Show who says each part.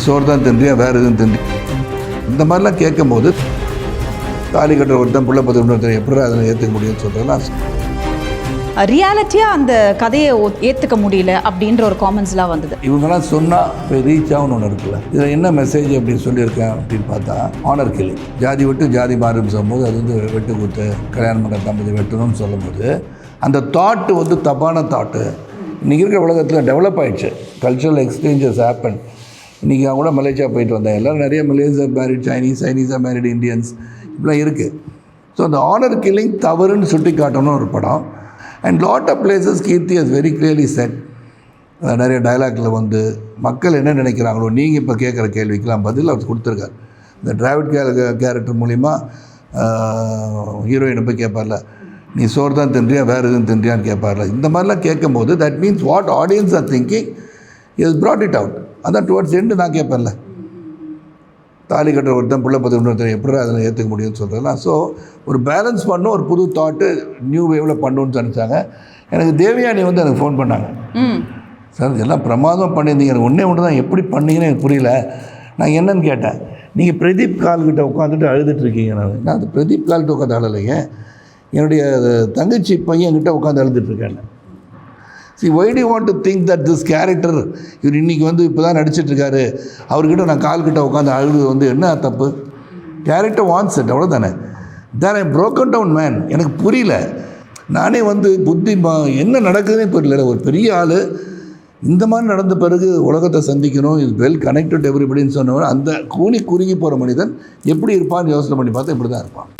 Speaker 1: சோறு தான் தின்றியா வேறு எதுவும் தின்றி இந்த மாதிரிலாம் கேட்கும் போது தாலி கட்டுற ஒருத்தன் பிள்ளை பத்து ஒருத்தர் எப்படி அதில் ஏற்றுக்க முடியும்னு சொல்கிறதுலாம்
Speaker 2: ரியாலிட்டியாக அந்த கதையை ஏற்றுக்க முடியல அப்படின்ற ஒரு காமெண்ட்ஸ்லாம் வந்தது.
Speaker 1: இவங்கெல்லாம் சொன்னால் இப்போ ரீச் ஆகும்னு ஒன்று இருக்குல்ல, இதில் என்ன மெசேஜ் அப்படின்னு சொல்லியிருக்கேன் அப்படின்னு பார்த்தா ஆனர் கில்லிங், ஜாதி விட்டு ஜாதி மாறுன்னு சொல்லும்போது அது வந்து வெட்டு குத்து கல்யாணம் பண்ண தம்பதி வெட்டணும்னு சொல்லும்போது அந்த தாட்டு வந்து தப்பான தாட்டு. இன்றைக்கி இருக்கிற உலகத்தில் டெவலப் ஆகிடுச்சு, கல்ச்சுரல் எக்ஸ்சேஞ்சஸ் ஹேப்பன். இன்றைக்கி நான் கூட மலேசியா போயிட்டு வந்தேன், எல்லோரும் நிறைய மலேசியா மேரிட் சைனீஸாக மேரிட் இந்தியன்ஸ் இப்படிலாம் இருக்குது. ஸோ அந்த ஆனர் கில்லிங் தவறுன்னு சுட்டி காட்டணும்னு ஒரு படம். And lot of places Keerthi has very clearly said. நிறைய டைலாக்ல வந்து மக்கள் என்ன நினைக்கிறாங்களோ நீங்கள் இப்போ கேட்குற கேள்விக்கெல்லாம் பதில் அவர் கொடுத்துருக்கார். இந்த டிராவிட் கேரக்டர் மூலிமா ஹீரோயினை போய் கேட்பார்ல, நீ சோறு தான் தின்றியா வேறு எதுவும் தின்றியான்னு கேட்பார்ல. இந்த மாதிரிலாம் கேட்கும்போது that means what audience are thinking is brought it out. அதான் டுவர்ட்ஸ் எண்டு நான் கேட்பேன்ல, தாலி கட்டுற ஒருத்தன் பிள்ளை பத்து ஒருத்தர் எப்படி அதில் ஏற்றுக்க முடியும்னு சொல்கிறதுலாம். ஸோ ஒரு பேலன்ஸ் பண்ணும், ஒரு புது தாட்டு நியூ வேவில் பண்ணணும்னு நினச்சாங்க. எனக்கு தேவயானி வந்து எனக்கு ஃபோன் பண்ணாங்க, சார் எல்லாம் பிரமாதம் பண்ணியிருந்தீங்க, எனக்கு ஒன்றே தான் எப்படி பண்ணீங்கன்னு எனக்கு புரியல. நான் என்னன்னு கேட்டேன், நீங்கள் பிரதீப் கால்கிட்ட உட்காந்துட்டு அழுதுட்டுருக்கீங்க. நான் அந்த பிரதீப் கால்கிட்ட உட்காந்து அழலைங்க, என்னுடைய தங்கச்சி பையன்கிட்ட உட்காந்து அழுதுட்டுருக்கேன். See, why do you want to think that this character இவர் இன்றைக்கி வந்து இப்போ தான் நடிச்சிட்ருக்காரு, அவர்கிட்ட நான் கால்கிட்ட உட்காந்து அழுது வந்து என்ன தப்பு? கேரக்டர் வாண்ட்ஸ் இட், அவ்வளோ தானே. தேன் ஐ broken down man. எனக்கு புரியல, நானே வந்து புத்தி என்ன நடக்குதுன்னே புரியல. ஒரு பெரிய ஆள் இந்த மாதிரி நடந்த பிறகு உலகத்தை சந்திக்கணும், இது வெல் கனெக்டட் எவ்ரிபடின்னு சொன்னவன் அந்த கூனி குறுகி போகிற மனிதன் எப்படி இருப்பான்னு யோசனை பண்ணி பார்த்தா இப்படி தான் இருப்பான்.